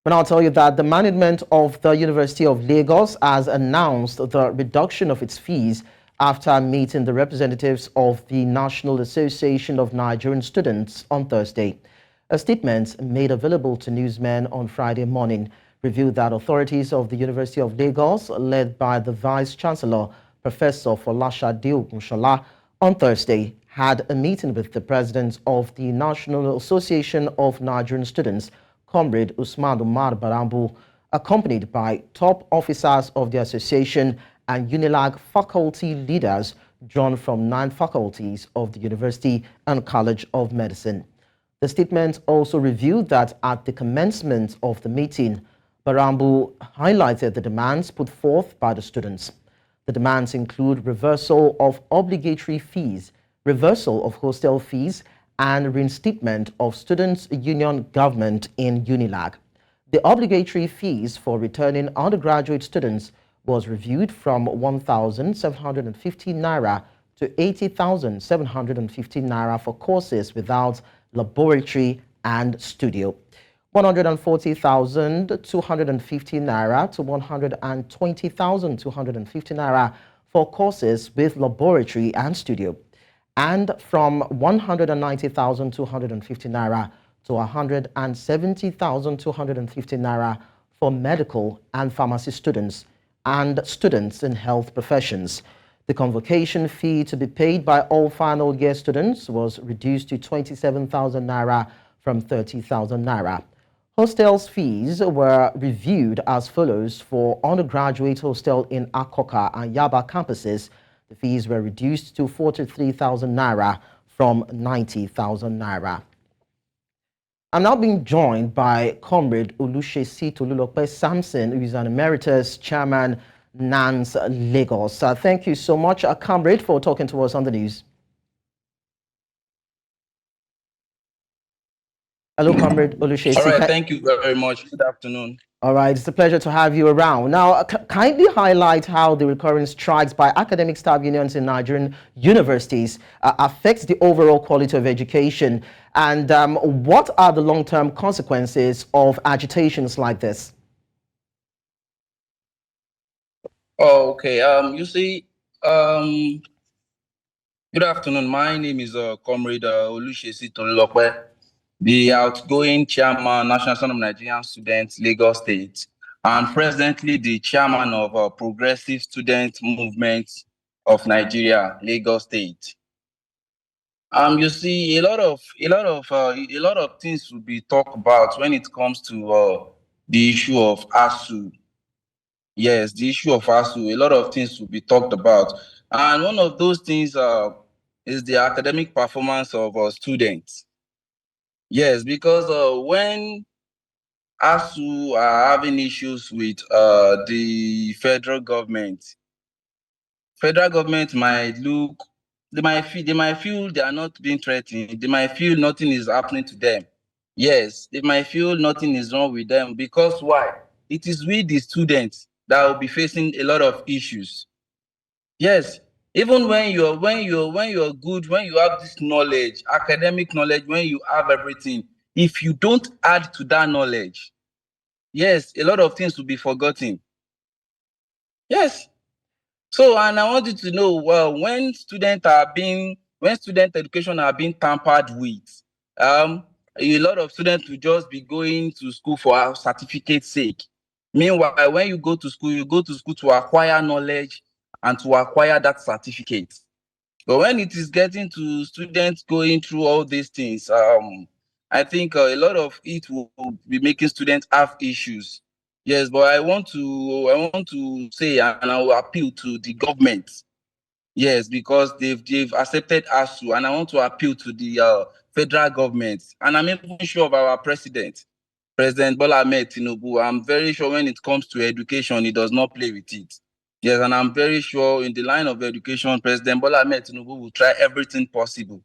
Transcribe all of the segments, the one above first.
But I'll tell you that the management of the University of Lagos has announced the reduction of its fees after meeting the representatives of the National Association of Nigerian Students on Thursday. A statement made available to newsmen on Friday morning revealed that authorities of the University of Lagos, led by the Vice-Chancellor, Professor Folasade Ogunsola, on Thursday, had a meeting with the president of the National Association of Nigerian Students, Comrade Usman Umar Barambu, accompanied by top officers of the association and UNILAG faculty leaders drawn from 9 faculties of the University and College of Medicine. The statement also revealed that at the commencement of the meeting, Barambu highlighted the demands put forth by the students. The demands include reversal of obligatory fees, reversal of hostel fees, and reinstatement of students' union government in UNILAG. The obligatory fees for returning undergraduate students was reviewed from 1,750 naira to 80,750 naira for courses without laboratory and studio, 140,250 naira to 120,250 naira for courses with laboratory and studio, and from 190,250 naira to 170,250 naira for medical and pharmacy students and students in health professions. The convocation fee to be paid by all final year students was reduced to 27,000 naira from 30,000 naira. Hostels fees were reviewed as follows. For undergraduate hostel in Akoka and Yaba campuses, the fees were reduced to 43,000 naira from 90,000 naira. I'm now being joined by Comrade Olusesi Samson, who is an Emeritus Chairman, NANS Lagos. Thank you so much, Comrade, for talking to us on the news. Hello, Comrade Olusesi. All right, thank you very much. Good afternoon. All right, it's a pleasure to have you around. Now, kindly highlight how the recurring strikes by academic staff unions in Nigerian universities affects the overall quality of education, and what are the long-term consequences of agitations like this? Oh, okay. You see, good afternoon. My name is Comrade Olusesi, the outgoing chairman, National Association of Nigerian Students, Lagos State, and presently the chairman of Progressive Student Movement of Nigeria, Lagos State. You see, a lot of things will be talked about when it comes to the issue of ASU. Yes, the issue of ASU, a lot of things will be talked about, and one of those things is the academic performance of students. Yes, because when ASU are having issues with the federal government might look, they might feel they are not being threatened. They might feel nothing is happening to them. Yes, they might feel nothing is wrong with them, because why? It is we, the students, that will be facing a lot of issues. Yes, even when you're good, when you have this knowledge, academic knowledge, when you have everything, if you don't add to that knowledge, yes, a lot of things will be forgotten. Yes. So, and I want you to know, well, when student education are being tampered with, a lot of students will just be going to school for a certificate's sake. Meanwhile, when you go to school to acquire knowledge and to acquire that certificate. But when it is getting to students going through all these things, I think a lot of it will be making students have issues. Yes, but I want to say, and I will appeal to the government. Yes, because they've accepted ASU, and I want to appeal to the federal government, and I'm even sure of our President Bola Ahmed Tinubu. I'm very sure when it comes to education, he does not play with it. Yes, and I'm very sure in the line of education, President Bola Ahmed Tinubu will try everything possible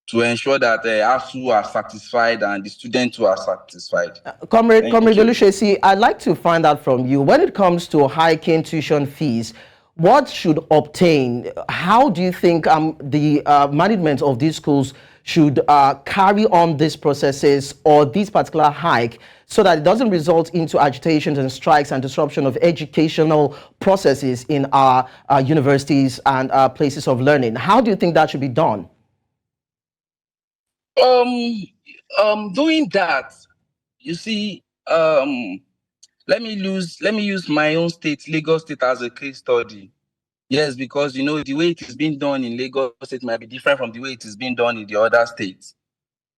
to ensure that ASU are satisfied and the students who are satisfied. Comrade Olusesi, I'd like to find out from you, when it comes to hiking tuition fees, what should obtain? How do you think the management of these schools should carry on these processes or this particular hike so that it doesn't result into agitations and strikes and disruption of educational processes in our universities and places of learning? How do you think that should be done? Doing that, you see, let me use my own state, Lagos State, as a case study. Yes, because you know the way it is being done in Lagos State might be different from the way it is being done in the other states.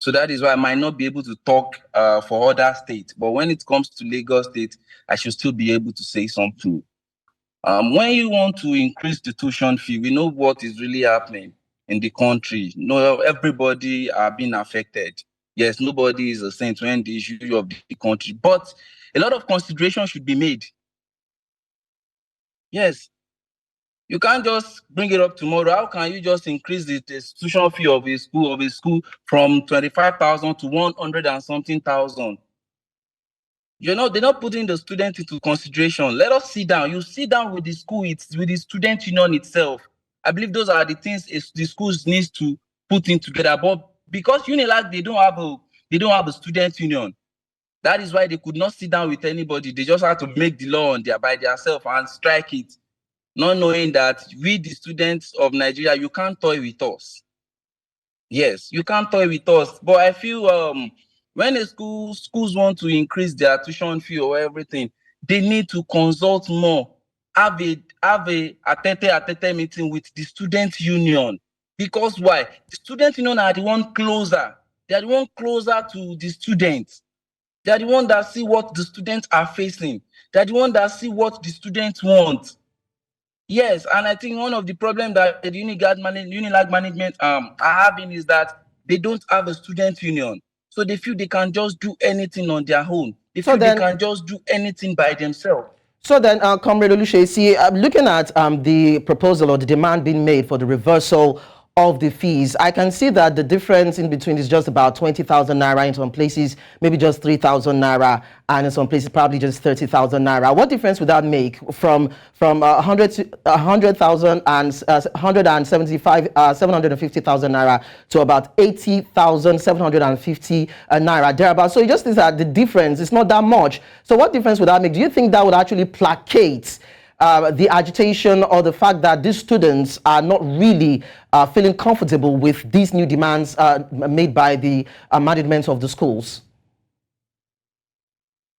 So that is why I might not be able to talk for other states. But when it comes to Lagos State, I should still be able to say something. When you want to increase the tuition fee, we know what is really happening in the country. No, everybody are being affected. Yes, nobody is a saint when the issue of the country, but a lot of consideration should be made. Yes, you can't just bring it up tomorrow. How can you just increase the tuition fee of a school from 25,000 to 100 and something thousand? You know, they're not putting the student into consideration. Let us sit down. You sit down with the school, it's with the student union itself. I believe those are the things the schools needs to put in together. But because UNILAG, they don't have a student union. That is why they could not sit down with anybody. They just had to make the law by themselves and strike it, not knowing that we, the students of Nigeria, you can't toy with us. Yes, you can't toy with us. But I feel when schools want to increase their tuition fee or everything, they need to consult more. Have a atete meeting with the student union. Because why? The student union are the one closer. They are the one closer to the students. They are the one that see what the students are facing. They are the one that see what the students want. Yes, and I think one of the problems that the UNILAG management are having is that they don't have a student union. So they feel they can just do anything on their own. They feel they can just do anything by themselves. So then, Comrade Olusesi, looking at the proposal or the demand being made for the reversal of the fees, I can see that the difference in between is just about 20,000 naira, in some places maybe just 3,000 naira, and in some places probably just 30,000 naira. What difference would that make from 100,000 and 750,000 naira to about 80,750 naira thereabouts? So it just is that the difference is not that much. So what difference would that make? Do you think that would actually placate the agitation or the fact that these students are not really feeling comfortable with these new demands made by the management of the schools?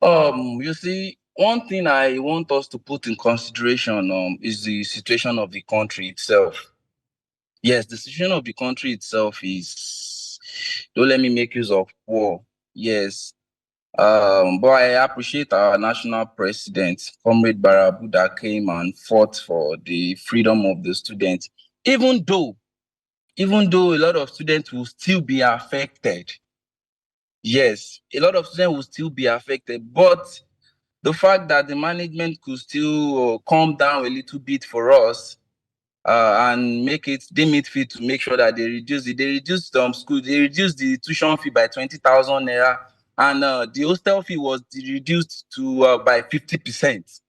You see, one thing I want us to put in consideration is the situation of the country itself. Yes, the situation of the country itself is, don't let me make use of war. Yes. But I appreciate our national president, Comrade Barambu, that came and fought for the freedom of the students. Even though a lot of students will still be affected. Yes, a lot of students will still be affected, but the fact that the management could still calm down a little bit for us and deem it fit to make sure that they reduce the tuition fee by 20,000 naira, and the hostel fee was reduced to by 50%.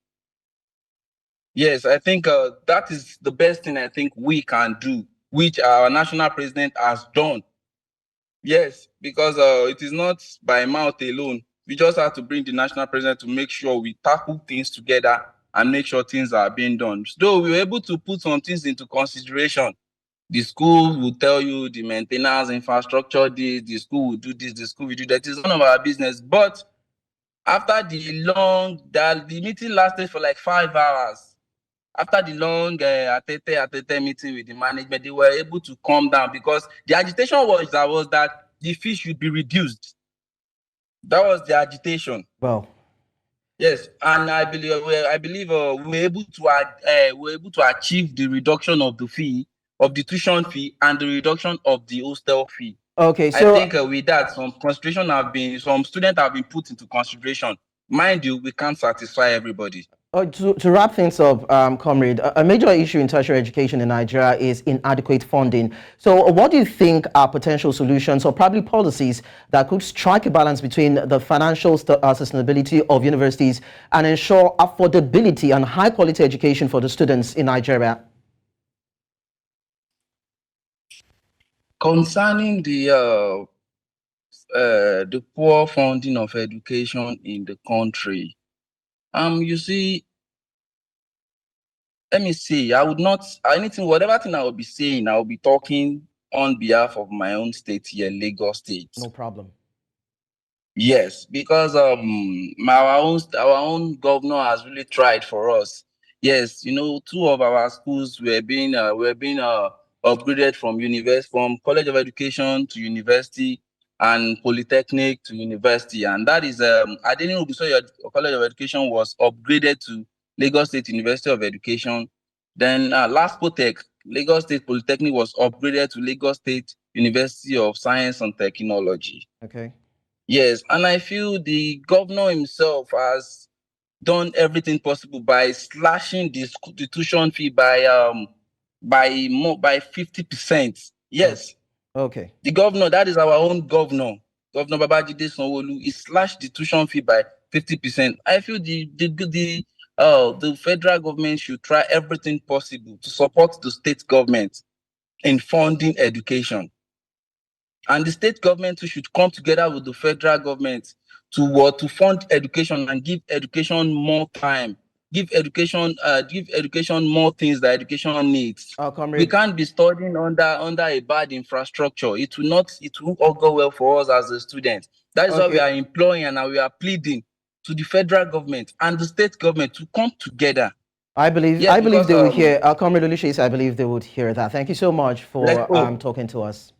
Yes, I think that is the best thing I think we can do, which our national president has done. Yes, because it is not by mouth alone. We just have to bring the national president to make sure we tackle things together and make sure things are being done. Though we were able to put some things into consideration. The school will tell you the maintenance, infrastructure, this, the school will do this, the school will do that. It's none of our business. But after the meeting lasted for like 5 hours. After the long atete meeting with the management, they were able to calm down because the agitation was that the fee should be reduced. That was the agitation. Well, yes, and I believe we were able to achieve the reduction of the fee, of the tuition fee, and the reduction of the hostel fee. Okay, so I think with that, some students have been put into consideration. Mind you, we can't satisfy everybody. To wrap things up, Comrade, a major issue in tertiary education in Nigeria is inadequate funding. So what do you think are potential solutions or probably policies that could strike a balance between the financial sustainability of universities and ensure affordability and high quality education for the students in Nigeria? Concerning the poor funding of education in the country, you see, let me see. I would not anything, whatever thing I will be saying, I will be talking on behalf of my own state here, Lagos State. No problem. Yes, because our own governor has really tried for us. Yes, two of our schools were being upgraded from College of Education to university and Polytechnic to university, and that is I didn't know so your College of Education was upgraded to Lagos State University of Education. Then last Potech, Lagos State Polytechnic was upgraded to Lagos State University of Science and Technology. Okay. Yes, and I feel the governor himself has done everything possible by slashing the tuition fee by 50%. Yes, Okay. the governor, that is our own governor, Governor Babajide Sanwo-Olu, he slashed the tuition fee by 50%. I feel the federal government should try everything possible to support the state government in funding education. And the state government too should come together with the federal government to fund education and give education more time, give education more things that education needs. We Comrade, can't be studying under a bad infrastructure. It will all go well for us as a student. That is why we okay. are imploring and we are pleading to the federal government and the state government to come together. I believe Yes, because they would hear Comrade Olusesi, I believe they would hear that. Thank you so much for talking to us.